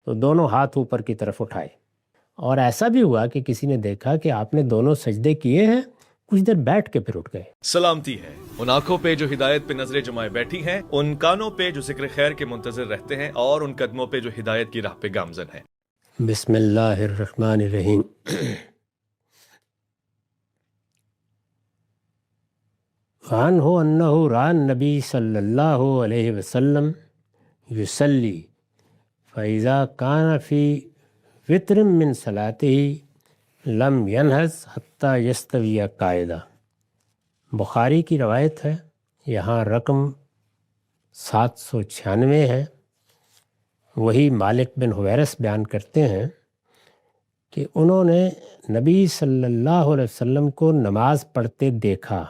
تو دونوں ہاتھ اوپر کی طرف اٹھائے، اور ایسا بھی ہوا کہ کسی نے دیکھا کہ آپ نے دونوں سجدے کیے ہیں، کچھ دیر بیٹھ کے پھر اٹھ گئے۔ سلامتی ہے ان آنکھوں پہ جو ہدایت پہ نظریں جمائے بیٹھی ہیں، ان کانوں پہ جو ذکر خیر کے منتظر رہتے ہیں، اور ان قدموں پہ جو ہدایت کی راہ پہ گامزن ہیں۔ بسم اللہ الرحمن الرحیم۔ فعنہ انہ رأى النبی صلی اللہ علیہ وسلم یصلی فإذا كان فی وتر من صلاته لم ينہض حتی یستوی قاعدہ۔ بخاری کی روایت ہے، یہاں رقم 796 ہے۔ وہی مالک بن حویرث بیان کرتے ہیں کہ انہوں نے نبی صلی اللہ علیہ وسلم کو نماز پڑھتے دیکھا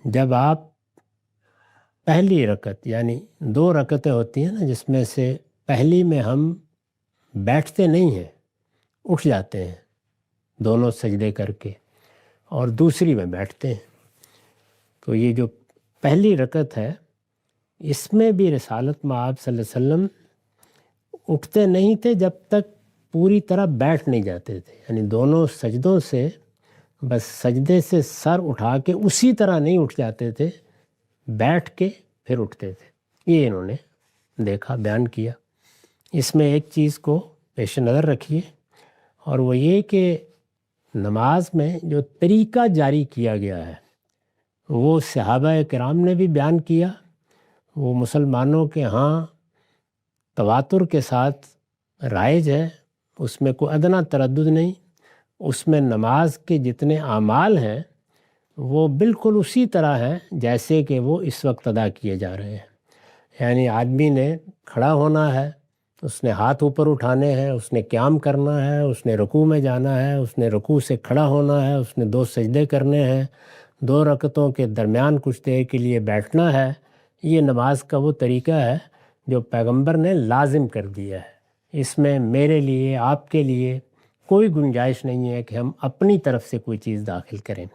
جب آپ پہلی رکعت، یعنی 2 رکعتیں ہوتی ہیں نا، جس میں سے پہلی میں ہم بیٹھتے نہیں ہیں، اٹھ جاتے ہیں دونوں سجدے کر کے، اور دوسری میں بیٹھتے ہیں۔ تو یہ جو پہلی رکعت ہے، اس میں بھی رسالت مآب صلی اللہ علیہ وسلم اٹھتے نہیں تھے جب تک پوری طرح بیٹھ نہیں جاتے تھے، یعنی دونوں سجدوں سے بس سجدے سے سر اٹھا کے اسی طرح نہیں اٹھ جاتے تھے، بیٹھ کے پھر اٹھتے تھے۔ یہ انہوں نے دیکھا، بیان کیا۔ اس میں ایک چیز کو پیش نظر رکھیے، اور وہ یہ کہ نماز میں جو طریقہ جاری کیا گیا ہے وہ صحابہ کرام نے بھی بیان کیا، وہ مسلمانوں کے ہاں تواتر کے ساتھ رائج ہے، اس میں کوئی ادنیٰ تردد نہیں۔ اس میں نماز کے جتنے اعمال ہیں وہ بالکل اسی طرح ہیں جیسے کہ وہ اس وقت ادا کیے جا رہے ہیں۔ یعنی آدمی نے کھڑا ہونا ہے، اس نے ہاتھ اوپر اٹھانے ہیں، اس نے قیام کرنا ہے، اس نے رکوع میں جانا ہے، اس نے رکوع سے کھڑا ہونا ہے، اس نے 2 سجدے کرنے ہیں، 2 رکعتوں کے درمیان کچھ دیر کے لیے بیٹھنا ہے۔ یہ نماز کا وہ طریقہ ہے جو پیغمبر نے لازم کر دیا ہے۔ اس میں میرے لیے، آپ کے لیے کوئی گنجائش نہیں ہے کہ ہم اپنی طرف سے کوئی چیز داخل کریں۔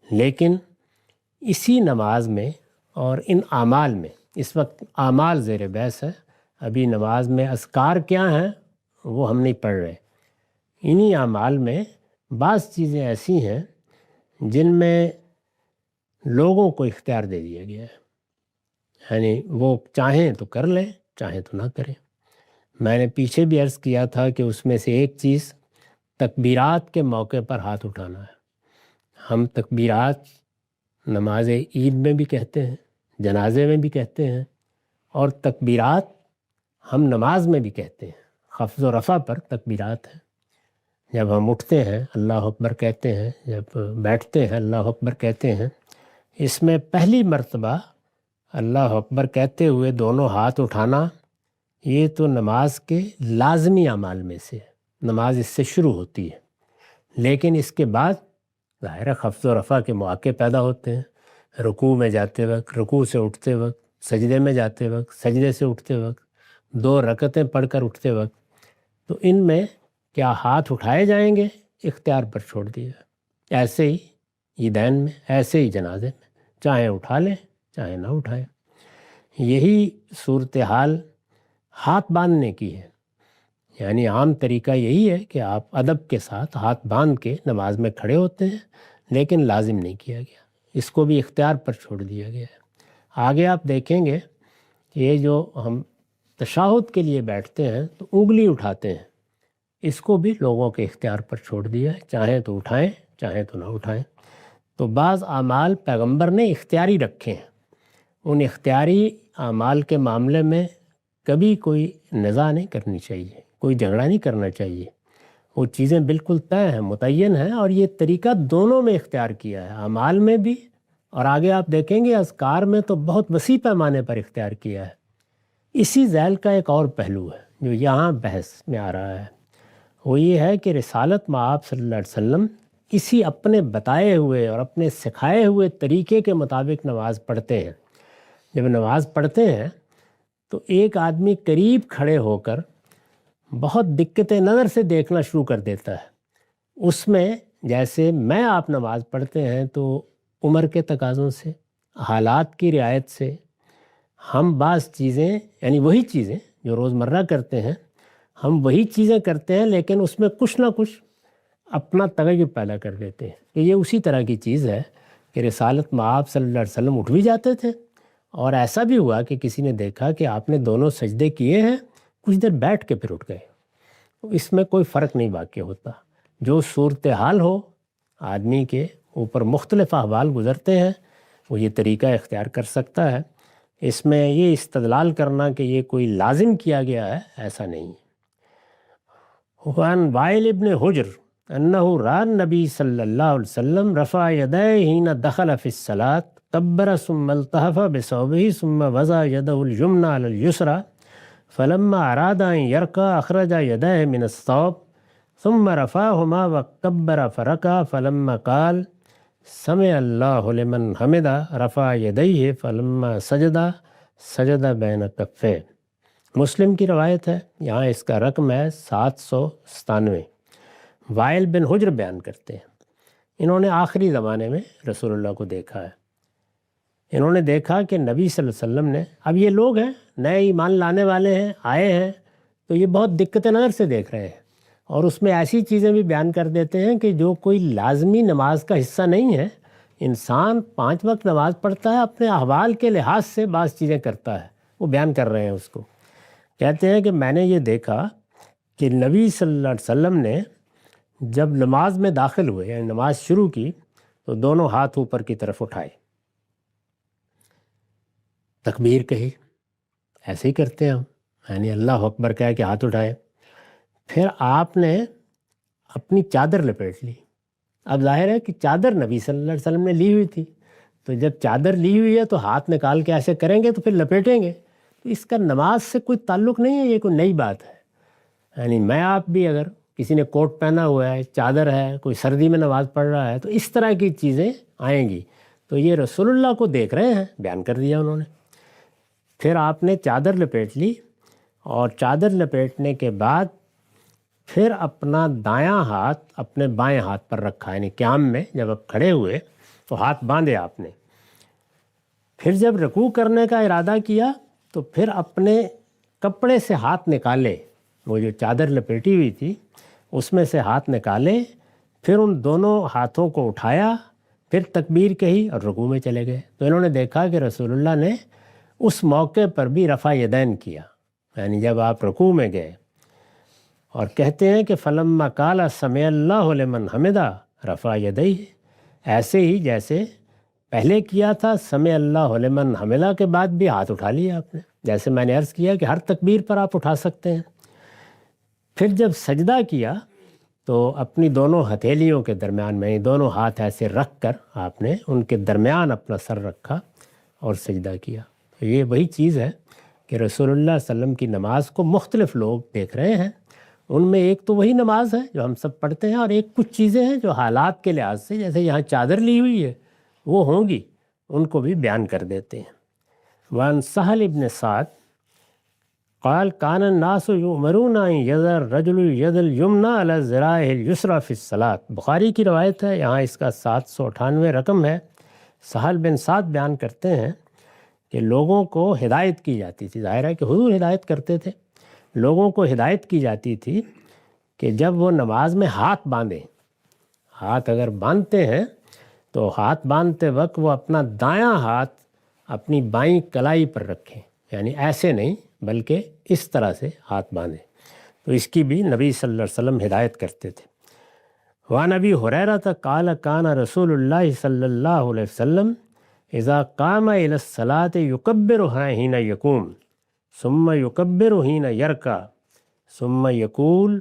لیکن اسی نماز میں اور ان اعمال میں، اس وقت اعمال زیر بحث ہے، ابھی نماز میں اذکار کیا ہیں وہ ہم نہیں پڑھ رہے۔ انہی اعمال میں بعض چیزیں ایسی ہیں جن میں لوگوں کو اختیار دے دیا گیا ہے، یعنی وہ چاہیں تو کر لیں، چاہیں تو نہ کریں۔ میں نے پیچھے بھی عرض کیا تھا کہ اس میں سے ایک چیز تکبیرات کے موقع پر ہاتھ اٹھانا ہے۔ ہم تکبیرات نماز عید میں بھی کہتے ہیں، جنازے میں بھی کہتے ہیں، اور تکبیرات ہم نماز میں بھی کہتے ہیں۔ خفض و رفع پر تکبیرات ہیں۔ جب ہم اٹھتے ہیں اللہ اکبر کہتے ہیں، جب بیٹھتے ہیں اللہ اکبر کہتے ہیں۔ اس میں پہلی مرتبہ اللہ اکبر کہتے ہوئے دونوں ہاتھ اٹھانا، یہ تو نماز کے لازمی اعمال میں سے ہے، نماز اس سے شروع ہوتی ہے۔ لیکن اس کے بعد ظاہر خفض و رفع کے مواقع پیدا ہوتے ہیں، رکوع میں جاتے وقت، رکوع سے اٹھتے وقت، سجدے میں جاتے وقت، سجدے سے اٹھتے وقت، 2 رکعتیں پڑھ کر اٹھتے وقت۔ تو ان میں کیا ہاتھ اٹھائے جائیں گے؟ اختیار پر چھوڑ دیا۔ ایسے ہی عیدین میں، ایسے ہی جنازے میں، چاہیں اٹھا لیں چاہے نہ اٹھائیں۔ یہی صورتحال ہاتھ باندھنے کی ہے، یعنی عام طریقہ یہی ہے کہ آپ ادب کے ساتھ ہاتھ باندھ کے نماز میں کھڑے ہوتے ہیں، لیکن لازم نہیں کیا گیا، اس کو بھی اختیار پر چھوڑ دیا گیا ہے۔ آگے آپ دیکھیں گے کہ یہ جو ہم تشہد کے لیے بیٹھتے ہیں تو انگلی اٹھاتے ہیں، اس کو بھی لوگوں کے اختیار پر چھوڑ دیا ہے، چاہیں تو اٹھائیں چاہیں تو نہ اٹھائیں۔ تو بعض اعمال پیغمبر نے اختیاری رکھے ہیں، ان اختیاری اعمال کے معاملے میں کبھی کوئی نزاع نہیں کرنی چاہیے، کوئی جھگڑا نہیں کرنا چاہیے۔ وہ چیزیں بالکل طے ہیں، متعین ہیں، اور یہ طریقہ دونوں میں اختیار کیا ہے، اعمال میں بھی، اور آگے آپ دیکھیں گے اذکار میں تو بہت وسیع پیمانے پر اختیار کیا ہے۔ اسی ذیل کا ایک اور پہلو ہے جو یہاں بحث میں آ رہا ہے، وہ یہ ہے کہ رسالت مآب صلی اللہ علیہ وسلم اسی اپنے بتائے ہوئے اور اپنے سکھائے ہوئے طریقے کے مطابق نماز پڑھتے ہیں۔ جب نماز پڑھتے ہیں تو ایک آدمی قریب کھڑے ہو کر بہت دقت نظر سے دیکھنا شروع کر دیتا ہے۔ اس میں جیسے میں آپ نماز پڑھتے ہیں تو عمر کے تقاضوں سے، حالات کی رعایت سے، ہم بعض چیزیں، یعنی وہی چیزیں جو روزمرہ کرتے ہیں ہم وہی چیزیں کرتے ہیں، لیکن اس میں کچھ نہ کچھ اپنا تغیر پیدا کر دیتے ہیں کہ یہ اسی طرح کی چیز ہے کہ رسالت میں آپ صلی اللہ علیہ وسلم اٹھ بھی جاتے تھے، اور ایسا بھی ہوا کہ کسی نے دیکھا کہ آپ نے دونوں سجدے کیے ہیں، کچھ دیر بیٹھ کے پھر اٹھ گئے۔ اس میں کوئی فرق نہیں واقع ہوتا، جو صورتحال ہو آدمی کے اوپر مختلف احوال گزرتے ہیں وہ یہ طریقہ اختیار کر سکتا ہے۔ اس میں یہ استدلال کرنا کہ یہ کوئی لازم کیا گیا ہے ایسا نہیں ہے۔ وعن وائل ابن حجر انہ رأى النبی صلی اللہ علیہ وسلم رفع یدیہ حین دخل فی الصلاۃ کبر ثم التحف بثوبہ ثم وضع یدہ الیمنی علی الیسری فلما اراد ان یرکع اخرج یدیہ من الثوب ثم رفعہما وکبر فرکع فلما قال سمع اللہ لمن حمدہ رفع یدیہ فلما سجد بین کفیہ۔ مسلم کی روایت ہے، یہاں اس کا رقم ہے 797۔ وائل بن حجر بیان کرتے ہیں، انہوں نے آخری زمانے میں رسول اللہ کو دیکھا ہے۔ انہوں نے دیکھا کہ نبی صلی اللہ علیہ وسلم نے، اب یہ لوگ ہیں نئے ایمان لانے والے ہیں، آئے ہیں، تو یہ بہت دقت نظر سے دیکھ رہے ہیں، اور اس میں ایسی چیزیں بھی بیان کر دیتے ہیں کہ جو کوئی لازمی نماز کا حصہ نہیں ہے۔ انسان 5 وقت نماز پڑھتا ہے، اپنے احوال کے لحاظ سے بعض چیزیں کرتا ہے، وہ بیان کر رہے ہیں اس کو۔ کہتے ہیں کہ میں نے یہ دیکھا کہ نبی صلی اللہ علیہ وسلم نے جب نماز میں داخل ہوئے، یعنی نماز شروع کی، تو دونوں ہاتھ اوپر کی طرف اٹھائے، تکبیر کہی، ایسے ہی کرتے ہیں ہم، یعنی اللہ اکبر کہہ کے ہاتھ اٹھائے، پھر آپ نے اپنی چادر لپیٹ لی۔ اب ظاہر ہے کہ چادر نبی صلی اللہ علیہ وسلم نے لی ہوئی تھی، تو جب چادر لی ہوئی ہے تو ہاتھ نکال کے ایسے کریں گے تو پھر لپیٹیں گے، تو اس کا نماز سے کوئی تعلق نہیں ہے، یہ کوئی نئی بات ہے۔ یعنی میں آپ بھی اگر کسی نے کوٹ پہنا ہوا ہے، چادر ہے، کوئی سردی میں نماز پڑھ رہا ہے، تو اس طرح کی چیزیں آئیں گی، تو یہ رسول اللہ کو دیکھ رہے ہیں، بیان کر دیا انہوں نے۔ پھر آپ نے چادر لپیٹ لی، اور چادر لپیٹنے کے بعد پھر اپنا دایاں ہاتھ اپنے بائیں ہاتھ پر رکھا، یعنی قیام میں جب آپ کھڑے ہوئے تو ہاتھ باندھے آپ نے۔ پھر جب رکوع کرنے کا ارادہ کیا تو پھر اپنے کپڑے سے ہاتھ نکالے، وہ جو چادر لپیٹی ہوئی تھی اس میں سے ہاتھ نکالے، پھر ان دونوں ہاتھوں کو اٹھایا، پھر تکبیر کہی اور رکوع میں چلے گئے۔ تو انہوں نے دیکھا کہ رسول اللہ نے اس موقع پر بھی رفع یدین کیا، یعنی جب آپ رکوع میں گئے، اور کہتے ہیں کہ فلما قال سمع اللہ لمن حمدہ رفع یدیہ، ایسے ہی جیسے پہلے کیا تھا سمع اللہ لمن حمدہ کے بعد بھی ہاتھ اٹھا لیا آپ نے، جیسے میں نے عرض کیا کہ ہر تکبیر پر آپ اٹھا سکتے ہیں۔ پھر جب سجدہ کیا تو اپنی دونوں ہتھیلیوں کے درمیان میں، دونوں ہاتھ ایسے رکھ کر آپ نے ان کے درمیان اپنا سر رکھا اور سجدہ کیا۔ تو یہ وہی چیز ہے کہ رسول اللہ صلی اللہ علیہ وسلم کی نماز کو مختلف لوگ دیکھ رہے ہیں، ان میں ایک تو وہی نماز ہے جو ہم سب پڑھتے ہیں، اور ایک کچھ چیزیں ہیں جو حالات کے لحاظ سے، جیسے یہاں چادر لی ہوئی ہے، وہ ہوں گی، ان کو بھی بیان کر دیتے ہیں۔ وعن سہل ابن سعد قال کان الناس یؤمرون ان یضع الرجل الید الیمنی علی ذراعہ الیسری فی الصلاۃ، بخاری کی روایت ہے، یہاں اس کا 798 رقم ہے۔ سہل بن سعد بیان کرتے ہیں کہ لوگوں کو ہدایت کی جاتی تھی، ظاہر ہے کہ حضور ہدایت کرتے تھے، لوگوں کو ہدایت کی جاتی تھی کہ جب وہ نماز میں ہاتھ باندھیں، ہاتھ اگر باندھتے ہیں تو ہاتھ باندھتے وقت وہ اپنا دایاں ہاتھ اپنی بائیں کلائی پر رکھیں، یعنی ایسے نہیں بلکہ اس طرح سے ہاتھ باندھیں، تو اس کی بھی نبی صلی اللہ علیہ وسلم ہدایت کرتے تھے۔ وعن ابی ہریرہ قال کان رسول اللہ صلی اللہ علیہ وسلم اذا قام الى الصلاۃ یکبر حین یقوم ثم یکبر حین یرکع ثم یقول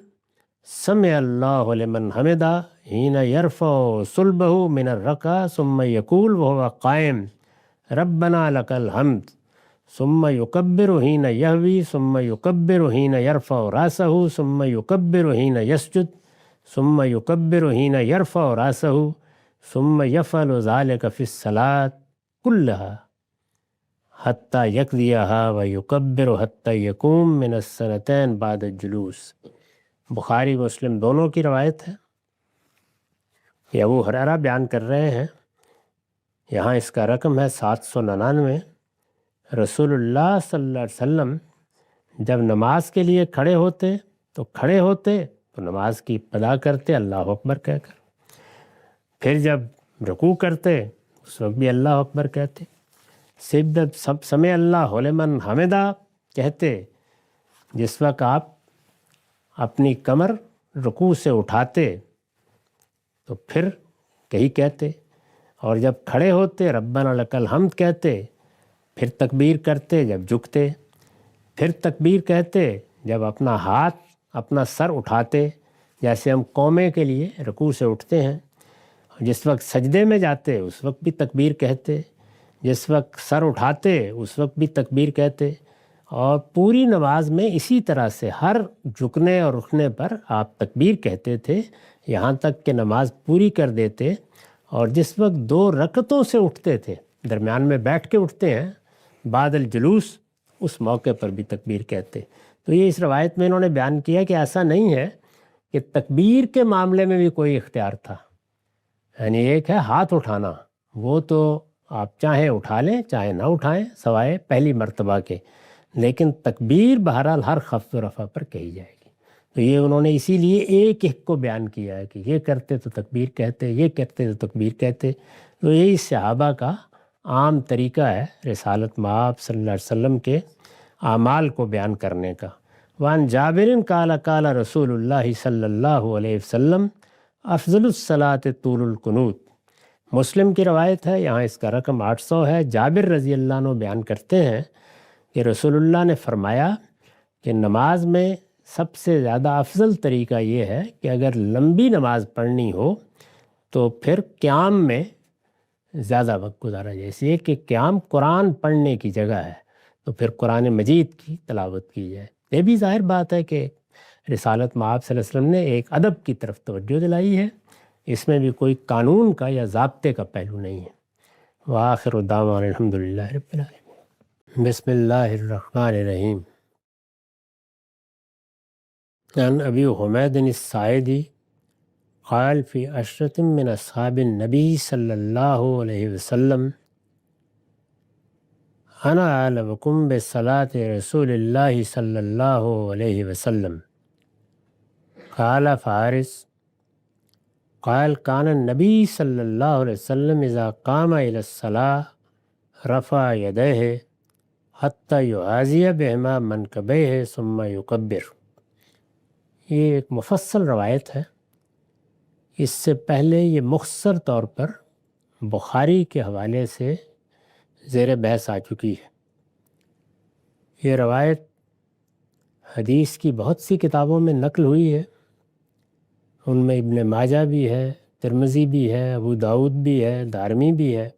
سمع اللہ لمن حمدہ حین یرفع صلبہ من الرکع ثم یقول وهو قائم ربنا لک الحمد ثم یکبر حین یہوی ثم یکبر حین یرفع راسہ ثم یکبر حین یسجد ثم یکبر حین یرفع راسہ ثم یفعل ذلک فی الصلاۃ کلہا حتی یقضیہا ویکبر حتی یقوم من السنتین بعد الجلوس۔ بخاری مسلم دونوں کی روایت ہے، یہ ابو ہریرہ بیان کر رہے ہیں، یہاں اس کا رقم ہے 799۔ رسول اللہ صلی اللہ علیہ وسلم جب نماز کے لیے کھڑے ہوتے تو کھڑے ہوتے تو نماز کی ابتدا کرتے اللہ اکبر کہہ کر، پھر جب رکوع کرتے اس وقت بھی اللہ اکبر کہتے، سب سمع اللہ لمن حمدہ کہتے جس وقت آپ اپنی کمر رکوع سے اٹھاتے تو پھر کہیں کہتے، اور جب کھڑے ہوتے ربنا لک الحمد کہتے، پھر تکبیر کرتے جب جھکتے، پھر تکبیر کہتے جب اپنا ہاتھ اپنا سر اٹھاتے، جیسے ہم قومے کے لیے رکوع سے اٹھتے ہیں، جس وقت سجدے میں جاتے اس وقت بھی تکبیر کہتے، جس وقت سر اٹھاتے اس وقت بھی تکبیر کہتے، اور پوری نماز میں اسی طرح سے ہر جھکنے اور رکنے پر آپ تکبیر کہتے تھے یہاں تک کہ نماز پوری کر دیتے، اور جس وقت 2 رکعتوں سے اٹھتے تھے، درمیان میں بیٹھ کے اٹھتے ہیں بعد الجلوس، اس موقع پر بھی تکبیر کہتے۔ تو یہ اس روایت میں انہوں نے بیان کیا کہ ایسا نہیں ہے کہ تکبیر کے معاملے میں بھی کوئی اختیار تھا، یعنی ایک ہے ہاتھ اٹھانا، وہ تو آپ چاہیں اٹھا لیں چاہے نہ اٹھائیں سوائے پہلی مرتبہ کے، لیکن تکبیر بہرحال ہر خفض و رفع پر کہی جائے گی۔ تو یہ انہوں نے اسی لیے ایک ایک کو بیان کیا ہے کہ یہ کرتے تو تکبیر کہتے، یہ کرتے تو تکبیر کہتے۔ تو یہی صحابہ کا عام طریقہ ہے رسالت مآب صلی اللہ علیہ وسلم کے اعمال کو بیان کرنے کا۔ وان جابر قال قال رسول اللہ صلی اللہ علیہ وسلم افضل الصلاۃ طول القنوت، مسلم کی روایت ہے، یہاں اس کا رقم 800 ہے۔ جابر رضی اللہ عنہ بیان کرتے ہیں کہ رسول اللہ نے فرمایا کہ نماز میں سب سے زیادہ افضل طریقہ یہ ہے کہ اگر لمبی نماز پڑھنی ہو تو پھر قیام میں زیادہ وقت گزارا جائے، اس لیے کہ قیام قرآن پڑھنے کی جگہ ہے، تو پھر قرآن مجید کی تلاوت کی جائے۔ یہ بھی ظاہر بات ہے کہ رسالت مآب صلی اللہ علیہ وسلم نے ایک ادب کی طرف توجہ دلائی ہے، اس میں بھی کوئی قانون کا یا ضابطے کا پہلو نہیں ہے۔ وآخر دعوانا الحمدللہ رب العالمین۔ بسم اللہ الرحمن الرحیم۔ عن ابی حمید الساعدی قال فی عشرۃ من اصحاب النبی صلی اللہ علیہ وسلم انا اعلمکم بصلاۃ رسول اللہ صلی اللہ علیہ وسلم قال فارس قال کان النبی صلی اللہ علیہ وسلم اذا قام الی الصلاۃ رفع یدیہ حتی یعازی بہما منکبیہ ثم یکبر۔ یہ ایک مفصل روایت ہے، اس سے پہلے یہ مختصر طور پر بخاری کے حوالے سے زیر بحث آ چکی ہے۔ یہ روایت حدیث کی بہت سی کتابوں میں نقل ہوئی ہے، ان میں ابن ماجہ بھی ہے، ترمذی بھی ہے، ابو داؤد بھی ہے، دارمی بھی ہے۔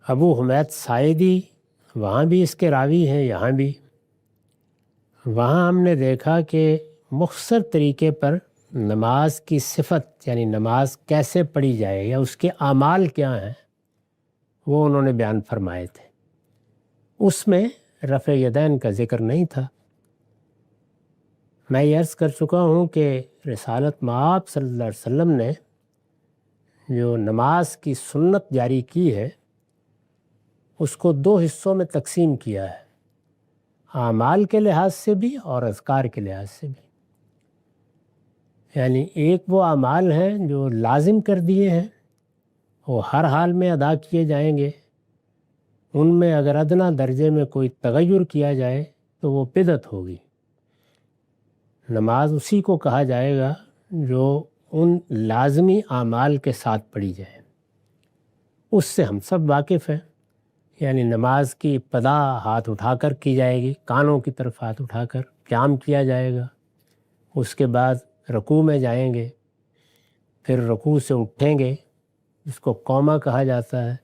ابو حمید ساعدی وہاں بھی اس کے راوی ہیں، یہاں بھی۔ وہاں ہم نے دیکھا کہ مختصر طریقے پر نماز کی صفت، یعنی نماز کیسے پڑھی جائے یا اس کے اعمال کیا ہیں، وہ انہوں نے بیان فرمائے تھے۔ اس میں رفع یدین کا ذکر نہیں تھا۔ میں یہ عرض کر چکا ہوں کہ رسالت مآب صلی اللہ علیہ وسلم نے جو نماز کی سنت جاری کی ہے اس کو 2 حصوں میں تقسیم کیا ہے، اعمال کے لحاظ سے بھی اور اذکار کے لحاظ سے بھی۔ یعنی ایک وہ اعمال ہیں جو لازم کر دیے ہیں، وہ ہر حال میں ادا کیے جائیں گے، ان میں اگر ادنا درجے میں کوئی تغیر کیا جائے تو وہ بدعت ہوگی۔ نماز اسی کو کہا جائے گا جو ان لازمی اعمال کے ساتھ پڑھی جائے، اس سے ہم سب واقف ہیں۔ یعنی نماز کی ابتدا ہاتھ اٹھا کر کی جائے گی، کانوں کی طرف ہاتھ اٹھا کر قیام کیا جائے گا، اس کے بعد رکوع میں جائیں گے، پھر رکوع سے اٹھیں گے، جس کو قومہ کہا جاتا ہے،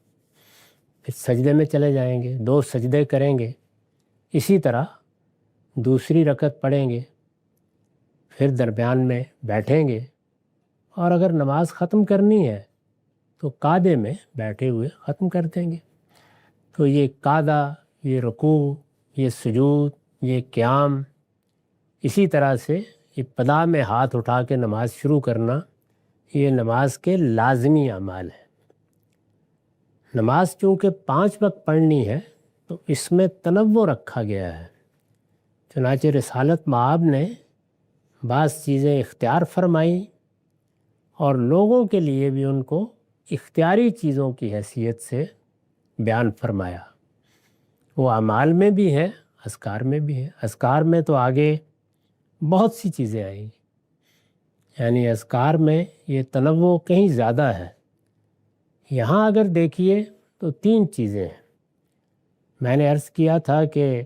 پھر سجدے میں چلے جائیں گے، 2 سجدے کریں گے، اسی طرح دوسری رکعت پڑھیں گے، پھر درمیان میں بیٹھیں گے، اور اگر نماز ختم کرنی ہے تو قعدے میں بیٹھے ہوئے ختم کر دیں گے۔ تو یہ قعدہ، یہ رکوع، یہ سجود، یہ قیام، اسی طرح سے ابتدا میں ہاتھ اٹھا کے نماز شروع کرنا، یہ نماز کے لازمی اعمال ہیں۔ نماز چونکہ 5 وقت پڑھنی ہے تو اس میں تنوع رکھا گیا ہے۔ چنانچہ رسالت مآب نے بعض چیزیں اختیار فرمائیں اور لوگوں کے لیے بھی ان کو اختیاری چیزوں کی حیثیت سے بیان فرمایا۔ وہ اعمال میں بھی ہے، اذکار میں بھی ہے۔ اذکار میں تو آگے بہت سی چیزیں آئیں گی، یعنی اذکار میں یہ تنوع کہیں زیادہ ہے۔ یہاں اگر دیکھیے تو 3 چیزیں ہیں۔ میں نے عرض کیا تھا کہ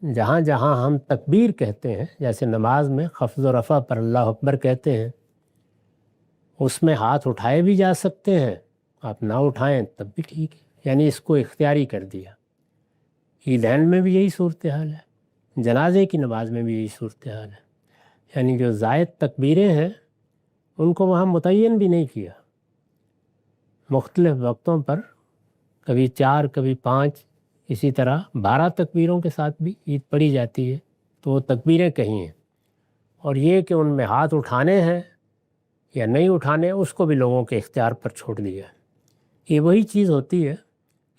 جہاں جہاں ہم تکبیر کہتے ہیں، جیسے نماز میں خفض و رفع پر اللہ اکبر کہتے ہیں، اس میں ہاتھ اٹھائے بھی جا سکتے ہیں، آپ نہ اٹھائیں تب بھی ٹھیک ہے، یعنی اس کو اختیاری کر دیا۔ عیدین میں بھی یہی صورتحال ہے، جنازے کی نماز میں بھی یہی صورتحال ہے، یعنی جو زائد تکبیریں ہیں ان کو وہاں متعین بھی نہیں کیا۔ مختلف وقتوں پر کبھی 4 کبھی 5 اسی طرح 12 تکبیروں کے ساتھ بھی عید پڑھی جاتی ہے، تو وہ تکبیریں کہیں ہیں۔ اور یہ کہ ان میں ہاتھ اٹھانے ہیں یا نہیں اٹھانے، اس کو بھی لوگوں کے اختیار پر چھوڑ دیا ہے۔ یہ وہی چیز ہوتی ہے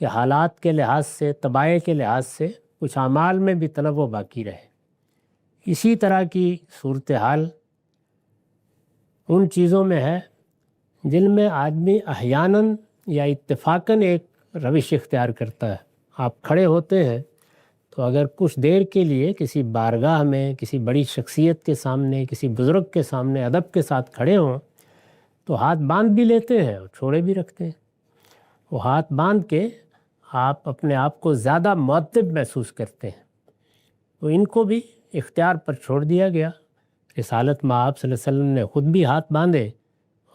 کہ حالات کے لحاظ سے، طبائع کے لحاظ سے کچھ اعمال میں بھی تنوع باقی رہے۔ اسی طرح کی صورتحال ان چیزوں میں ہے جن میں آدمی احیاناً یا اتفاقاً ایک روش اختیار کرتا ہے۔ آپ کھڑے ہوتے ہیں تو اگر کچھ دیر کے لیے کسی بارگاہ میں، کسی بڑی شخصیت کے سامنے، کسی بزرگ کے سامنے ادب کے ساتھ کھڑے ہوں تو ہاتھ باندھ بھی لیتے ہیں اور چھوڑے بھی رکھتے ہیں۔ وہ ہاتھ باندھ کے آپ اپنے آپ کو زیادہ مؤدب محسوس کرتے ہیں، تو ان کو بھی اختیار پر چھوڑ دیا گیا۔ رسالت مآب صلی اللہ علیہ وسلم نے خود بھی ہاتھ باندھے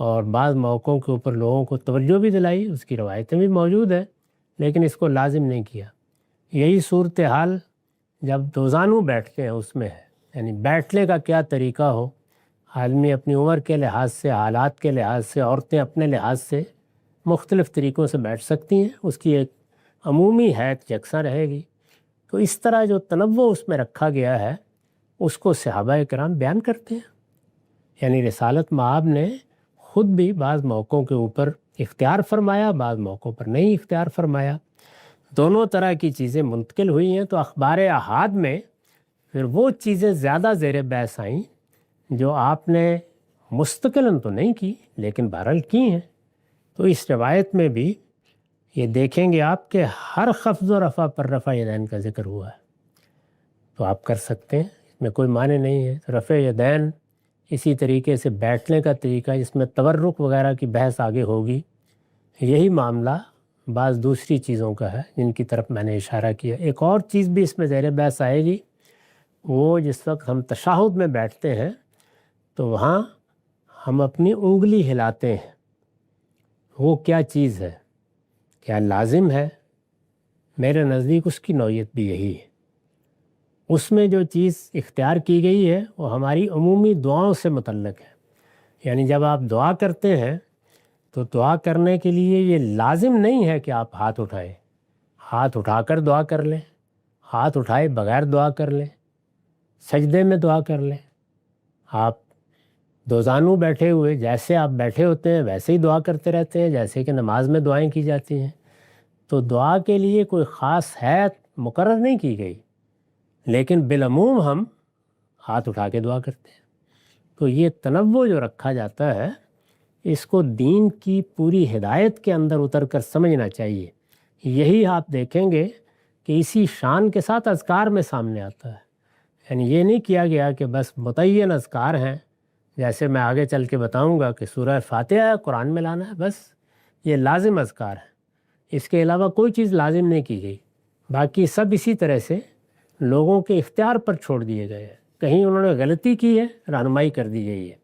اور بعض موقعوں کے اوپر لوگوں کو توجہ بھی دلائی، اس کی روایتیں بھی موجود ہیں، لیکن اس کو لازم نہیں کیا۔ یہی صورتحال جب دوزانو بیٹھتے ہیں اس میں ہے، یعنی بیٹھنے کا کیا طریقہ ہو۔ آدمی اپنی عمر کے لحاظ سے، حالات کے لحاظ سے، عورتیں اپنے لحاظ سے مختلف طریقوں سے بیٹھ سکتی ہیں، اس کی ایک عمومی حیت یکساں رہے گی۔ تو اس طرح جو تنوع اس میں رکھا گیا ہے اس کو صحابہ کرام بیان کرتے ہیں۔ یعنی رسالت مآب نے خود بھی بعض موقعوں کے اوپر اختیار فرمایا، بعض موقعوں پر نہیں اختیار فرمایا۔ دونوں طرح کی چیزیں منتقل ہوئی ہیں۔ تو اخبار احاد میں پھر وہ چیزیں زیادہ زیر بحث آئیں جو آپ نے مستقلاً تو نہیں کی لیکن بہرحال کی ہیں۔ تو اس روایت میں بھی یہ دیکھیں گے آپ کہ ہر خفض و رفع پر رفع یدین کا ذکر ہوا ہے، تو آپ کر سکتے ہیں، اس میں کوئی معنی نہیں ہے۔ رفع یدین، اسی طریقے سے بیٹھنے کا طریقہ جس میں تورک وغیرہ کی بحث آگے ہوگی، یہی معاملہ بعض دوسری چیزوں کا ہے جن کی طرف میں نے اشارہ کیا۔ ایک اور چیز بھی اس میں زیر بحث آئے گی، وہ جس وقت ہم تشہد میں بیٹھتے ہیں تو وہاں ہم اپنی انگلی ہلاتے ہیں، وہ کیا چیز ہے، کیا لازم ہے؟ میرے نزدیک اس کی نوعیت بھی یہی ہے۔ اس میں جو چیز اختیار کی گئی ہے وہ ہماری عمومی دعاؤں سے متعلق ہے۔ یعنی جب آپ دعا کرتے ہیں تو دعا کرنے کے لیے یہ لازم نہیں ہے کہ آپ ہاتھ اٹھائیں، ہاتھ اٹھا کر دعا کر لیں، ہاتھ اٹھائے بغیر دعا کر لیں، سجدے میں دعا کر لیں۔ آپ دوزانو بیٹھے ہوئے جیسے آپ بیٹھے ہوتے ہیں ویسے ہی دعا کرتے رہتے ہیں، جیسے کہ نماز میں دعائیں کی جاتی ہیں۔ تو دعا کے لیے کوئی خاص حیت مقرر نہیں کی گئی، لیکن بالعموم ہم ہاتھ اٹھا کے دعا کرتے ہیں۔ تو یہ تنوع جو رکھا جاتا ہے اس کو دین کی پوری ہدایت کے اندر اتر کر سمجھنا چاہیے۔ یہی آپ دیکھیں گے کہ اسی شان کے ساتھ اذکار میں سامنے آتا ہے۔ یعنی یہ نہیں کیا گیا کہ بس متعین اذکار ہیں، جیسے میں آگے چل کے بتاؤں گا کہ سورہ فاتحہ قرآن میں لانا ہے، بس یہ لازم اذکار ہے، اس کے علاوہ کوئی چیز لازم نہیں کی گئی۔ باقی سب اسی طرح سے لوگوں کے اختیار پر چھوڑ دیے گئے ہیں۔ کہیں انہوں نے غلطی کی ہے، رہنمائی کر دی گئی ہے۔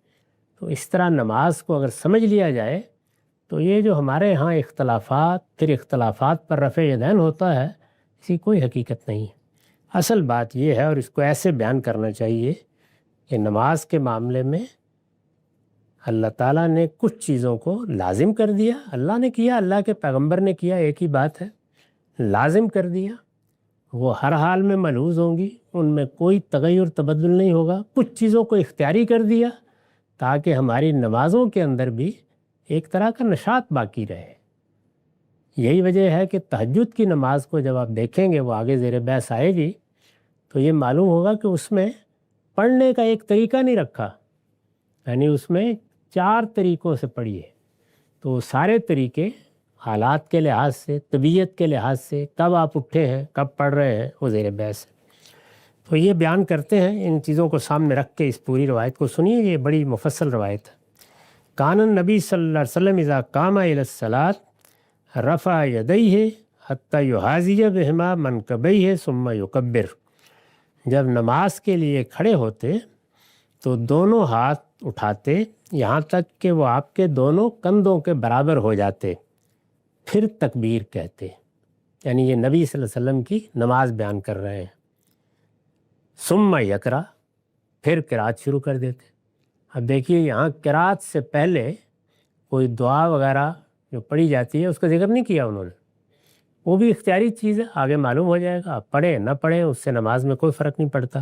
تو اس طرح نماز کو اگر سمجھ لیا جائے تو یہ جو ہمارے ہاں اختلافات، پھر اختلافات پر رفع یدین ہوتا ہے، اس کی کوئی حقیقت نہیں ہے۔ اصل بات یہ ہے، اور اس کو ایسے بیان کرنا چاہیے کہ نماز کے معاملے میں اللہ تعالیٰ نے کچھ چیزوں کو لازم کر دیا، اللہ نے کیا، اللہ کے پیغمبر نے کیا، ایک ہی بات ہے، لازم کر دیا، وہ ہر حال میں ملحوظ ہوں گی، ان میں کوئی تغیر تبدل نہیں ہوگا۔ کچھ چیزوں کو اختیاری کر دیا تاکہ ہماری نمازوں کے اندر بھی ایک طرح کا نشاط باقی رہے۔ یہی وجہ ہے کہ تہجد کی نماز کو جب آپ دیکھیں گے، وہ آگے زیر بحث آئے گی، تو یہ معلوم ہوگا کہ اس میں پڑھنے کا ایک طریقہ نہیں رکھا، یعنی اس میں 4 طریقوں سے پڑھیے، تو وہ سارے طریقے حالات کے لحاظ سے، طبیعت کے لحاظ سے، کب آپ اٹھے ہیں، کب پڑھ رہے ہیں، وہ زیر بحث ہے۔ تو یہ بیان کرتے ہیں، ان چیزوں کو سامنے رکھ کے اس پوری روایت کو سنیے، یہ بڑی مفصل روایت ہے۔ کان النبی صلی اللہ علیہ وسلم اذا قام الی الصلاۃ رفع یدیہ حتی یحاذی بہما منکبیہ ثم یکبر۔ جب نماز کے لیے کھڑے ہوتے تو دونوں ہاتھ اٹھاتے یہاں تک کہ وہ آپ کے دونوں کندھوں کے برابر ہو جاتے، پھر تکبیر کہتے، یعنی یہ نبی صلی اللہ علیہ وسلم کی نماز بیان کر رہے ہیں۔ ثم یقرأ، پھر قرأت شروع کر دیتے۔ اب دیکھیے یہاں قرأت سے پہلے کوئی دعا وغیرہ جو پڑھی جاتی ہے اس کا ذکر نہیں کیا انہوں نے، وہ بھی اختیاری چیز ہے، آگے معلوم ہو جائے گا، آپ پڑھیں نہ پڑھیں اس سے نماز میں کوئی فرق نہیں پڑتا۔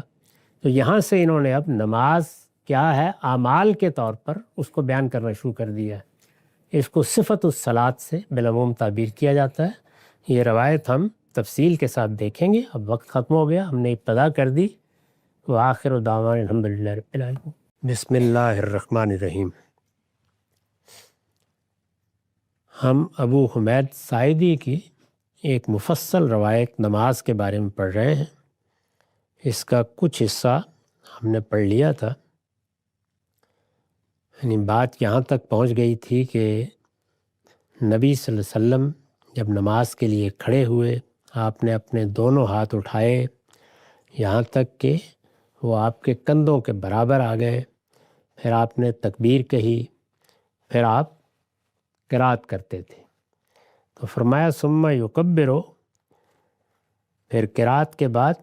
تو یہاں سے انہوں نے اب نماز کیا ہے اعمال کے طور پر اس کو بیان کرنا شروع کر دیا ہے۔ اس کو صفت الصلاۃ سے بالعموم تعبیر کیا جاتا ہے۔ یہ روایت ہم تفصیل کے ساتھ دیکھیں گے، اب وقت ختم ہو گیا، ہم نے ابتدا کر دی۔ وآخر دعوانا الحمدللہ رب العالمین۔ بسم اللہ الرحمن الرحیم۔ ہم ابو حمید ساعدی کی ایک مفصل روایت نماز کے بارے میں پڑھ رہے ہیں۔ اس کا کچھ حصہ ہم نے پڑھ لیا تھا، یعنی بات یہاں تک پہنچ گئی تھی کہ نبی صلی اللہ علیہ وسلم جب نماز کے لیے کھڑے ہوئے، آپ نے اپنے دونوں ہاتھ اٹھائے یہاں تک کہ وہ آپ کے کندھوں کے برابر آ گئے، پھر آپ نے تکبیر کہی، پھر آپ قرأت کرتے تھے۔ تو فرمایا ثم یکبرو، پھر قرأت کے بعد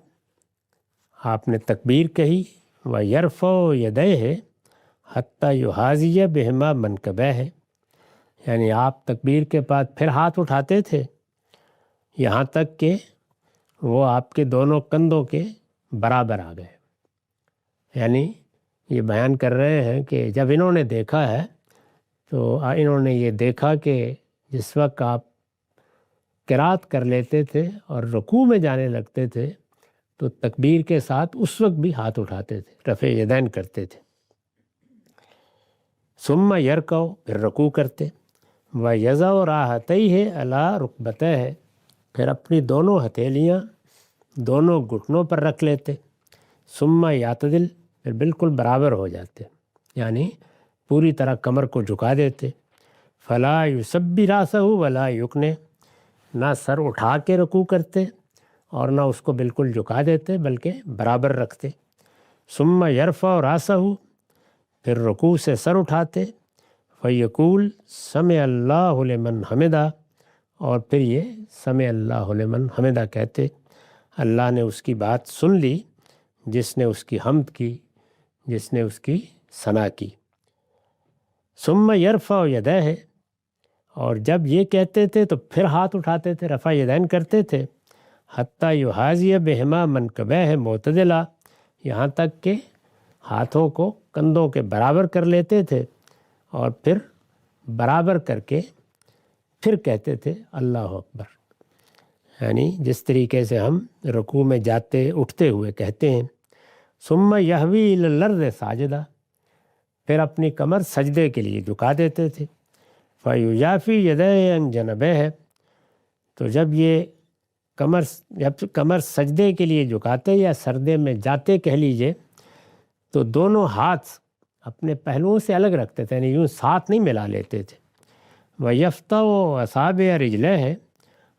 آپ نے تکبیر کہی، وَيَرْفَعُ يَدَيْهِ حَتَّى يُحَاذِيَ بِهِمَا مَنْكِبَيْهِ، یعنی آپ تکبیر کے بعد پھر ہاتھ اٹھاتے تھے یہاں تک کہ وہ آپ کے دونوں کندھوں کے برابر آ گئے۔ یعنی یہ بیان کر رہے ہیں کہ جب انہوں نے دیکھا ہے تو انہوں نے یہ دیکھا کہ جس وقت آپ قرأت کر لیتے تھے اور رکوع میں جانے لگتے تھے تو تکبیر کے ساتھ اس وقت بھی ہاتھ اٹھاتے تھے، رفع یدین کرتے تھے۔ ثم یرکعو، پھر رکوع کرتے، وَیَضَعُ رَاحَتَیْہِ عَلیٰ رُکْبَتَیْہِ، پھر اپنی دونوں ہتھیلیاں دونوں گھٹنوں پر رکھ لیتے۔ ثم یعتدل، پھر بالکل برابر ہو جاتے، یعنی پوری طرح کمر کو جھکا دیتے۔ فلا یصبی راسہ ولا یکنے، نہ سر اٹھا کے رکوع کرتے اور نہ اس کو بالکل جھکا دیتے بلکہ برابر رکھتے۔ ثم یرفع راسہ، پھر رکوع سے سر اٹھاتے، فیقول سمع اللہ لمن حمدہ، اور پھر یہ سمع اللہ لمن حمدہ کہتے، اللہ نے اس کی بات سن لی جس نے اس کی حمد کی، جس نے اس کی ثنا کی۔ ثم یرفع یدیہ، اور جب یہ کہتے تھے تو پھر ہاتھ اٹھاتے تھے، رفع یدین کرتے تھے، حتی یحاذی بہما منکبیہ معتدلا، یہاں تک کہ ہاتھوں کو کندھوں کے برابر کر لیتے تھے اور پھر برابر کر کے پھر کہتے تھے اللہ اکبر، یعنی جس طریقے سے ہم رکوع میں جاتے اٹھتے ہوئے کہتے ہیں۔ ثم یہوی الی الارض ساجدہ، پھر اپنی کمر سجدے کے لیے جھکا دیتے تھے۔ فیجافی یدیہ عن جنبیہ، تو جب یہ کمر سجدے کے لیے جھکاتے یا سردے میں جاتے کہہ لیجئے، تو دونوں ہاتھ اپنے پہلوؤں سے الگ رکھتے تھے، یعنی یوں ساتھ نہیں ملا لیتے تھے۔ وَيَفْتَحُ أَصَابِعَ رِجْلَيْهِ،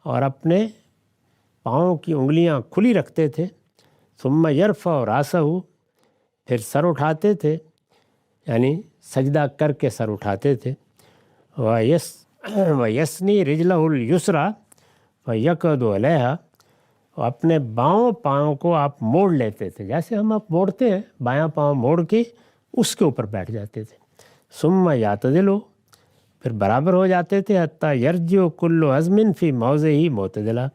اور اپنے پاؤں کی انگلیاں کھلی رکھتے تھے۔ ثم یرفع راسہ، پھر سر اٹھاتے تھے، یعنی سجدہ کر کے سر اٹھاتے تھے۔ وَيَسْنِي رِجْلَهُ الْيُسْرَى فَيَقْعُدُ عَلَيْهَا، اپنے پاؤں کو آپ موڑ لیتے تھے، جیسے ہم آپ موڑتے ہیں بایاں پاؤں موڑ کے اس کے اوپر بیٹھ جاتے تھے۔ ثم یعتدل، پھر برابر ہو جاتے تھے، حتی یرجع کل عظم فی موضعہ معتدلا،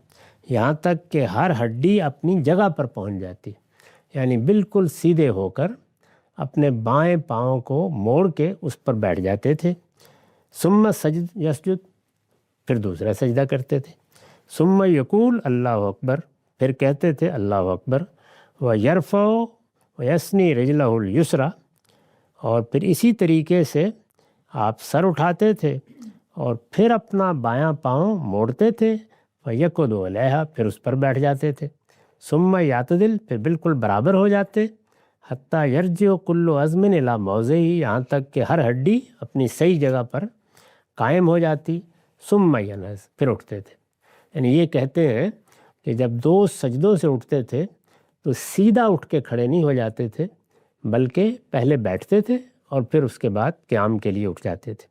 یہاں تک کہ ہر ہڈی اپنی جگہ پر پہنچ جاتی، یعنی بالکل سیدھے ہو کر اپنے بائیں پاؤں کو موڑ کے اس پر بیٹھ جاتے تھے۔ ثم یسجد، پھر دوسرا سجدہ کرتے تھے. ثم یقول اللہ اکبر، پھر کہتے تھے اللہ اکبر. و یرفع و یثنی رجلہ الیسریٰ، اور پھر اسی طریقے سے آپ سر اٹھاتے تھے اور پھر اپنا بایاں پاؤں موڑتے تھے. فیقعد علیہا، پھر اس پر بیٹھ جاتے تھے. ثم یعتدل، پھر بالکل برابر ہو جاتے. حتیٰ یرجع کل عظم الی موضعہ، یہاں تک کہ ہر ہڈی اپنی صحیح جگہ پر قائم ہو جاتی. ثم ینہض، پھر اٹھتے تھے. یعنی یہ کہتے ہیں کہ جب 2 سجدوں سے اٹھتے تھے تو سیدھا اٹھ کے کھڑے نہیں ہو جاتے تھے، بلکہ پہلے بیٹھتے تھے اور پھر اس کے بعد قیام کے لیے اٹھ جاتے تھے.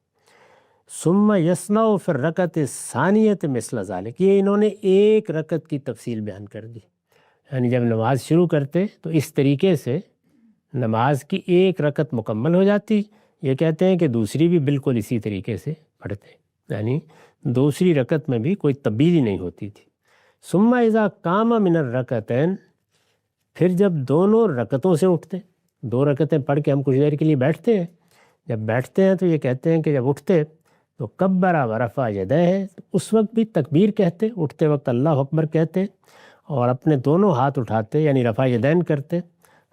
ثم یصنع فی الرکعۃ الثانیۃ مثل ذلک، یہ انہوں نے ایک رکعت کی تفصیل بیان کر دی. یعنی جب نماز شروع کرتے تو اس طریقے سے نماز کی ایک رکعت مکمل ہو جاتی. یہ کہتے ہیں کہ دوسری بھی بالکل اسی طریقے سے پڑھتے، یعنی دوسری رکعت میں بھی کوئی تبدیلی نہیں ہوتی تھی. ثم اذا قام من الرکعتین، پھر جب دونوں رکعتوں سے اٹھتے، 2 رکعتیں پڑھ کے ہم کچھ دیر کے لیے بیٹھتے ہیں. جب بیٹھتے ہیں تو یہ کہتے ہیں کہ جب اٹھتے تو کبر ورفع یدیہ، اس وقت بھی تکبیر کہتے، اٹھتے وقت اللہ اکبر کہتے اور اپنے دونوں ہاتھ اٹھاتے یعنی رفع یدین کرتے.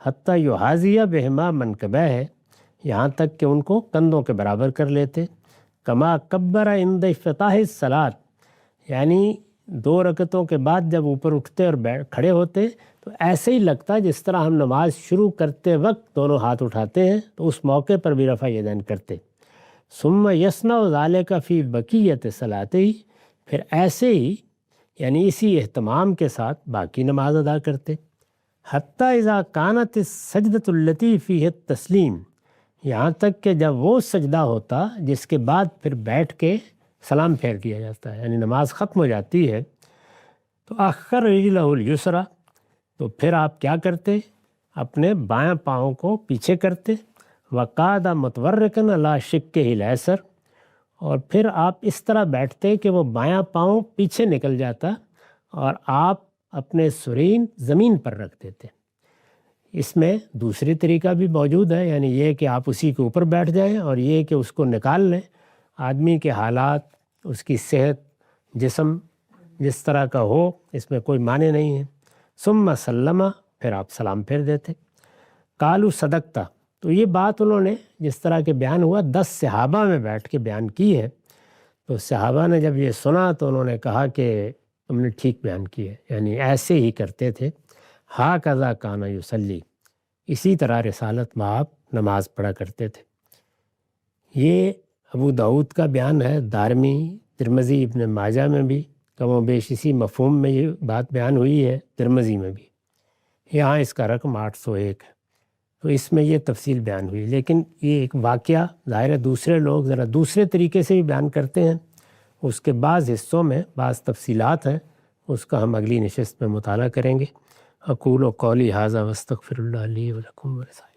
حتیٰ یحاذی بہما منکبیہ، یہاں تک کہ ان کو کندھوں کے برابر کر لیتے. کما کبر عند افتتاح الصلاۃ، یعنی 2 رکعتوں کے بعد جب اوپر اٹھتے اور کھڑے ہوتے تو ایسے ہی لگتا جس طرح ہم نماز شروع کرتے وقت دونوں ہاتھ اٹھاتے ہیں تو اس موقع پر بھی رفع یدین کرتے. ثم یصنع ذلک فی بقیۃ صلاتہ، پھر ایسے ہی یعنی اسی اہتمام کے ساتھ باقی نماز ادا کرتے. حتیٰ اذا کانت السجدۃ التی فیہ التسلیم، یہاں تک کہ جب وہ سجدہ ہوتا جس کے بعد پھر بیٹھ کے سلام پھیر دیا جاتا ہے، یعنی نماز ختم ہو جاتی ہے، تو آخر رجلہ الیسریٰ، تو پھر آپ کیا کرتے، اپنے بایاں پاؤں کو پیچھے کرتے. وقعد متورکا علی شقہ الایسر، اور پھر آپ اس طرح بیٹھتے کہ وہ بایاں پاؤں پیچھے نکل جاتا اور آپ اپنے سرین زمین پر رکھ دیتے. اس میں دوسری طریقہ بھی موجود ہے، یعنی یہ کہ آپ اسی کے اوپر بیٹھ جائیں اور یہ کہ اس کو نکال لیں. آدمی کے حالات، اس کی صحت، جسم جس طرح کا ہو، اس میں کوئی معنی نہیں ہے. ثم سلم، پھر آپ سلام پھیر دیتے. قالوا صدقتا، تو یہ بات انہوں نے جس طرح کے بیان ہوا 10 صحابہ میں بیٹھ کے بیان کی ہے. تو صحابہ نے جب یہ سنا تو انہوں نے کہا کہ تم نے ٹھیک بیان کی ہے، یعنی ایسے ہی کرتے تھے. ہاکذا کان یصلی، اسی طرح رسالت میں آپ نماز پڑھا کرتے تھے. یہ ابو داؤد کا بیان ہے، دارمی، ترمذی، ابن ماجہ میں بھی کم و بیش اسی مفہوم میں یہ بات بیان ہوئی ہے. ترمذی میں بھی، یہاں اس کا رقم 801 ہے. تو اس میں یہ تفصیل بیان ہوئی، لیکن یہ ایک واقعہ ظاہر ہے دوسرے لوگ ذرا دوسرے طریقے سے بھی بیان کرتے ہیں. اس کے بعض حصوں میں بعض تفصیلات ہیں، اس کا ہم اگلی نشست میں مطالعہ کریں گے. اقول قولی ھذا واستغفر اللہ لی ولکم ولسائر